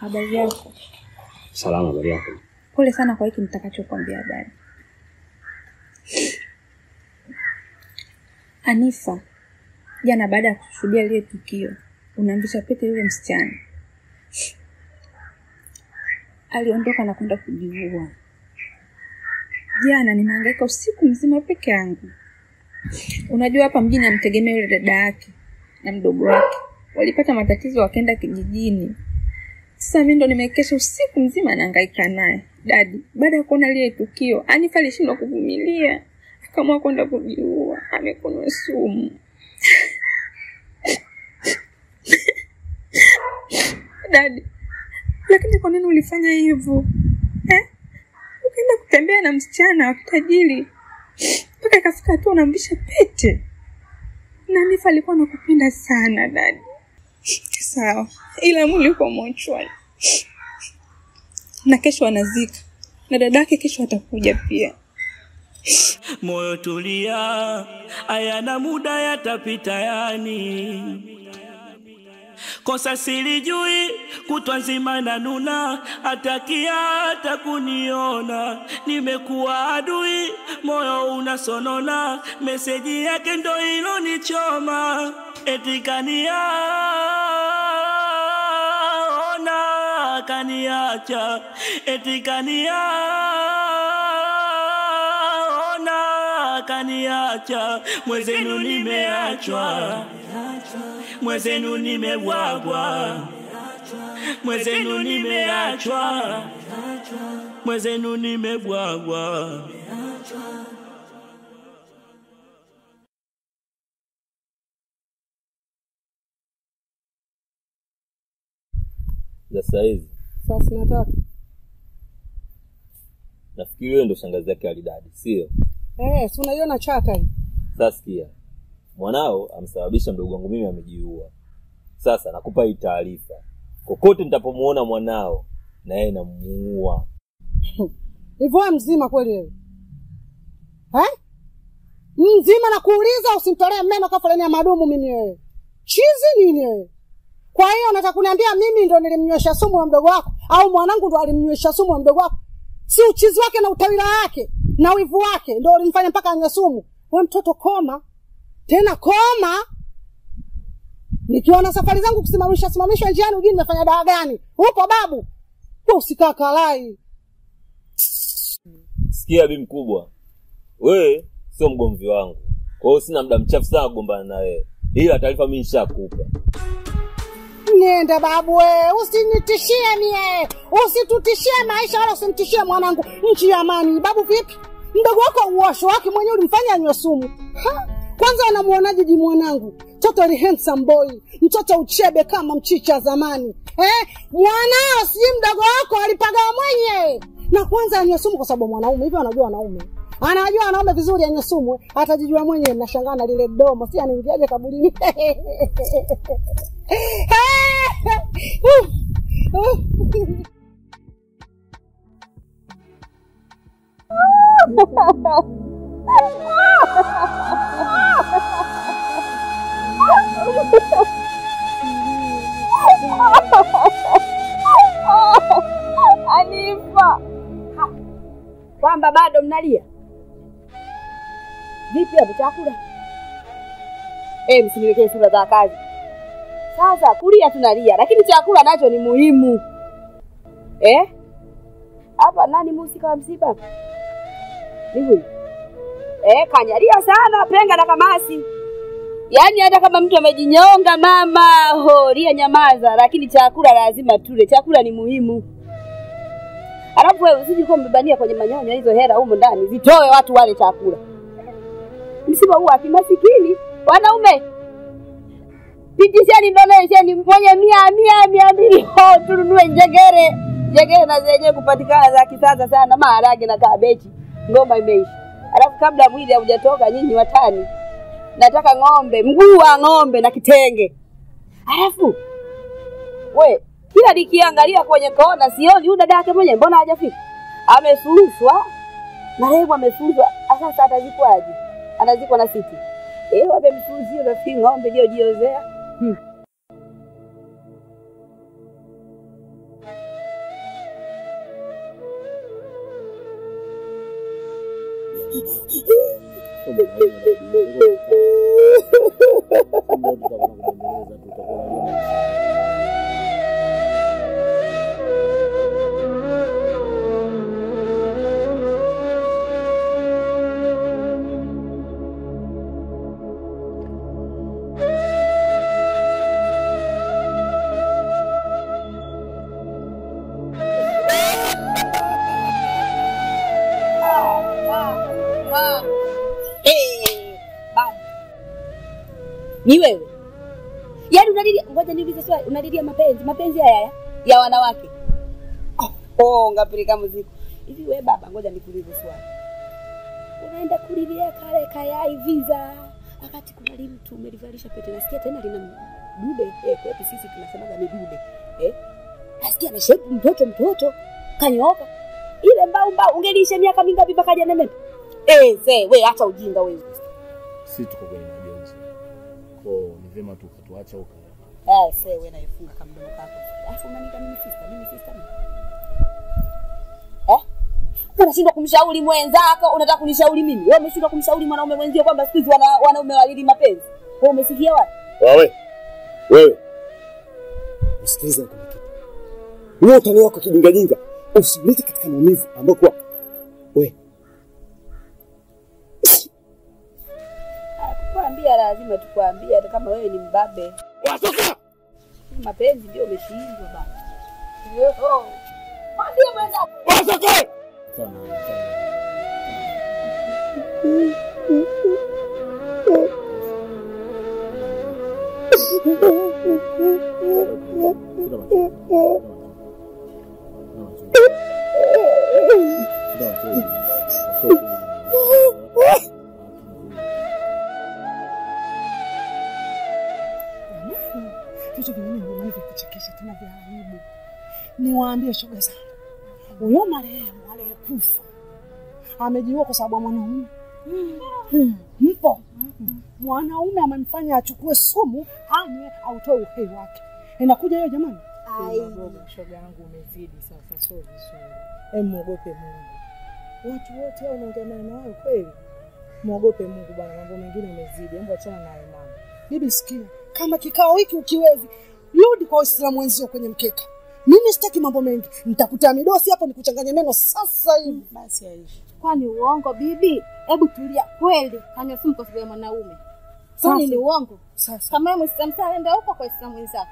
Habari yako? Salama, habari yako? Pole sana kwa hiki nitakachokuambia dada. Anifa, jana baada ya kushuhudia ile tukio, unamvisha pete yule msichana. Aliondoka na kwenda kujiua. Jana nimehangaika usiku mzima peke yangu. Unajua hapa mjini amtegemea yule dada yake na mdogo wake. Walipata matatizo wakaenda kijijini. Sasa mimi ndo nimekesha usiku mzima nahangaika naye. Dadi, baada ya kuona ile tukio, Anifa alishindwa kuvumilia. Akaamua kwenda kujiua. Amekunywa sumu. Dadi, lakini kwa nini ulifanya hivyo? Ukaenda kutembea na msichana wa kitajiri. Mpaka ikafika tu unamvisha pete. Na Anifa alikuwa anakupenda sana, dadi. Sawa, ila mwili uko mochwani. Na kesho anazika. Na dadake kesho atakuja pia. Moyo tulia, hayana muda yatapita yani. Kosa silijui, kutwa nzima na nuna, atakia hata kuniona. Nimekuwa adui, moyo unasonona, meseji yake ndo ilonichoma. Eti kaniacha, eti kaniacha, mwezenu nimeachwa, mwezenu nimewagwa, mwezenu nimeachwa, mwezenu nimewagwa. Za saizi. Sasa nataka. Nafikiri wewe ndo shangazi yake Alidadi, sio? Si unaiona chaka hii. Sasa sikia. Mwanao amsababisha mdogo wangu mimi amejiua. Sasa nakupa hii taarifa. Kokote nitapomuona mwanao na yeye namuua. Hivyo mzima kweli wewe? Mzima na kuuliza usimtolee meno kafoleni ya madumu mimi wewe. Chizi nini wewe? Kwa hiyo unataka kuniambia mimi ndo nilimnywesha sumu wa mdogo wako au mwanangu ndo alimnywesha sumu wa mdogo wako? Si uchizi wake na utawila wake na wivu wake ndo ulimfanya mpaka anywe sumu. Wewe mtoto koma. Tena koma. Nikiona safari zangu kusimamishwa njiani ujini nimefanya dawa gani? Upo babu. Wewe usikaa kalai. Sikia bibi mkubwa. Wewe sio mgomvi wangu. Kwa hiyo sina muda mchafu sana kugombana na wewe. Ila taarifa mimi nishakupa. Nenda babu wewe, usinitishie mie. Usitutishie maisha wala usimtishie mwanangu. Nchi ya amani. Babu vipi? Mdogo wako uosho wake mwenyewe ulimfanya anywe sumu. Kwanza anamuonaje ji mwanangu? Mtoto ni handsome boy. Mtoto uchebe kama mchicha zamani. Mwanao si mdogo wako alipaga mwenyewe. Na kwanza anywe sumu kwa sababu mwanaume. Hivyo anajua wanaume. Anajua wanaume vizuri anywe sumu. Atajijua mwenyewe. Nashangaa na lile domo. Si anaingiaje kaburini? Anifa. Kwamba bado mnalia? Vipi hapo chakula? Msiniwekee sura za kazi. Sasa kulia tunalia, lakini chakula nacho ni muhimu. Hapa nani mhusika wa msiba? Hivi. Kanyalia sana penga na kamasi. Yaani hata kama mtu amejinyonga mama, lia nyamaza, lakini chakula lazima tule. Chakula ni muhimu. Alafu wewe usije kwa mbebania kwenye manyanya hizo hela huko ndani, zitoe watu wale chakula. Msiba huu wapi masikini? Wanaume. Pitisheni donation mwenye 100 tununue njegere. Njegere na zenyewe kupatikana za kisasa sana, maharage na kabeji. Ngoma imeisha. Alafu kabla mwili haujatoka nyinyi watani. Nataka ng'ombe, mguu wa ng'ombe na kitenge. Alafu kila nikiangalia kwenye kona sioni huyu dada yake mwenyewe mbona hajafika? Amesuswa. Marehemu amesuswa. Sasa atazikwaje? Anazikwa na siti. Wamemsuzia rafiki ng'ombe ndio jiozea. Ni wewe. Yaani unalilia, ngoja niulize swali, unalilia mapenzi haya ya wanawake. Ngapeleka muziki. Hivi wewe baba, ngoja nikuulize swali. Unaenda kulilia kale kayai visa wakati kuna mtu umelivalisha pete, nasikia tena lina dude. Kwetu sisi tunasemaga ni dude. Nasikia na shape mtoto kanyoka. Ile mbao ungelisha miaka mingapi mpaka jana nene? Wewe acha ujinga wewe. Sisi tuko kwenye majonzi. Ni vema tukatuacha huko. Wewe naifunga kama mdomo wako. Alafu unaniita mimi sister. Unashindwa kumshauri mwenzako, unataka kunishauri mimi? Wewe umeshindwa kumshauri mwanaume mwenzio kwamba siku hizi wanaume walili mapenzi. Wewe umesikia wapi? Wewe. Usikilize kama kitu. Wewe utani wako kijinga. Usilete katika maumivu ambayo kwa wewe. Tukwambia lazima tukwambie hata kama wewe ni mbabe. Watoka! Mapenzi ndio umeshindwa baba. Mwambie mwenzako. Watoka! Vitu vingine vinavyokuchekesha tunavyoharibu. Niwaambie shoga zangu. Huyo marehemu aliyekufa amejiua kwa sababu ya mwanaume. Mpo. Mwanaume amemfanya achukue sumu anywe autoe uhai wake. Inakuja hiyo jamani? Boga shoga yangu umezidi sasa, sio vizuri. Muogope Mungu. Watu wote hao unaongea na wao kweli? Muogope Mungu bwana, mambo mengine umezidi. Hebu achana naye mama. Bibi sikia, kama kikao hiki ukiwezi, rudi kwa Waislamu wenzio kwenye mkeka. Mimi sitaki mambo mengi. Nitakutia midosi hapo nikuchanganye meno sasa hivi. Basi Aisha. Kwani uongo bibi? Hebu tulia kweli. Kanya simu kwa sababu ya mwanaume. Kwani ni uongo? Sasa. Kama wewe Muislamu enda huko kwa Waislamu wenzako.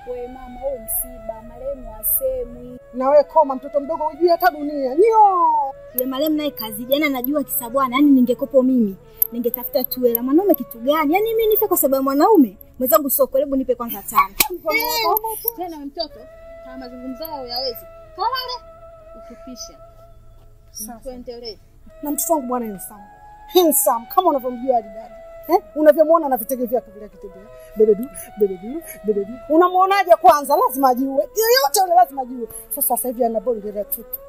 Wewe mama, wewe msiba, marehemu asemwi. Na wewe koma mtoto mdogo ujui hata dunia. Nyo. Yule marehemu naye kazi jana najua kisabwana, yani ningekopo mimi. Ningetafuta tu hela. Mwanaume kitu gani? Yani mimi nife kwa sababu ya mwanaume? Mwenzangu soko, hebu nipe kwanza 5. Tena mtoto, kama mazungumzo yao yawezi. Kalale utupisha. Sasa tuendelee. Na mtoto wangu bwana handsome kama unavyomjua Adidadi. Unavyomwona na vitege vyake vile kitembea. Bebedu. Unamuonaje kwanza? Lazima ajue. Yoyote yule lazima ajue. Sasa hivi ana bonge la toto.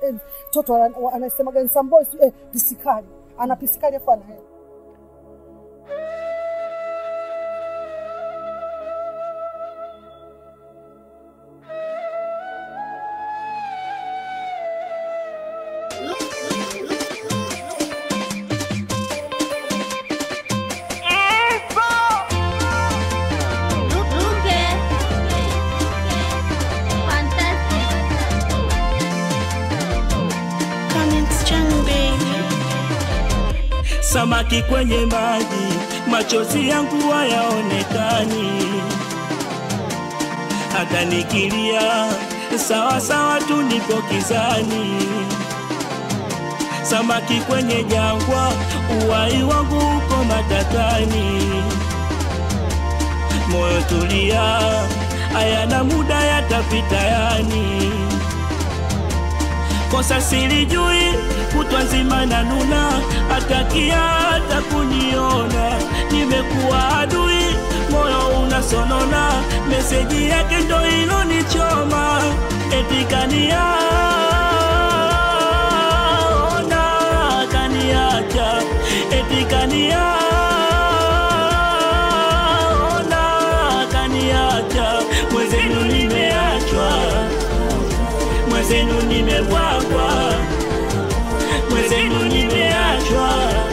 Toto anasema gani some boys pisikali. Ana pisikali hapo ana. Samaki kwenye maji, machozi yangu hayaonekani. Hata nikilia, sawa tu nipo kizani. Samaki kwenye jangwa, uhai wangu uko matatani. Moyo tulia, hayana muda yatapita yani. Kosa silijui, kutwa nzima na nuna, atakia hata kuniona. Nimekuwa adui, moyo unasonona, meseji yake ndo ilonichoma. Eti kaniacha, eti kaniacha. Mwezenu nimeachwa, mwezenu nimebwagwa, mwezenu nimeachwa.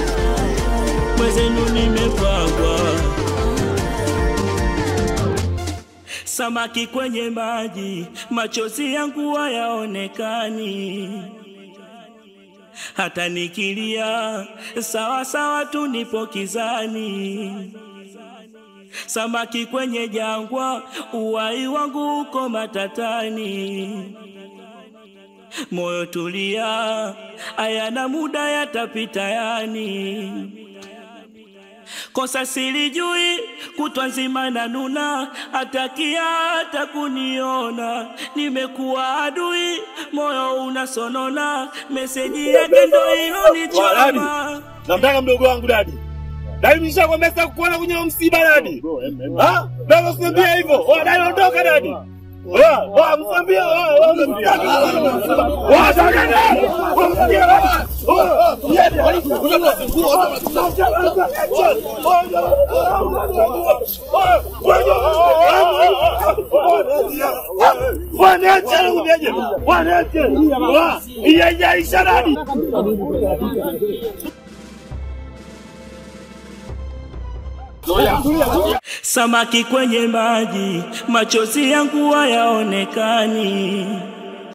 Samaki kwenye maji, machozi yangu hayaonekani. Hata nikilia, sawa sawa tu nipo kizani. Samaki kwenye jangwa, uhai wangu uko matatani. Moyo tulia, hayana muda yatapita yani. Kosa silijui, kutwa nzima na nuna, atakia hata kuniona. Nimekuwa adui, moyo unasonona, meseji yake ndo ilonichoma. Namtaka mdogo wangu dadi. Dadi nishakwambia sasa kukuona kwenye msiba dadi. Ha? Dadi usiniambie hivyo. Dadi ondoka dadi. Msambia Samaki kwenye maji, machozi yangu hayaonekani.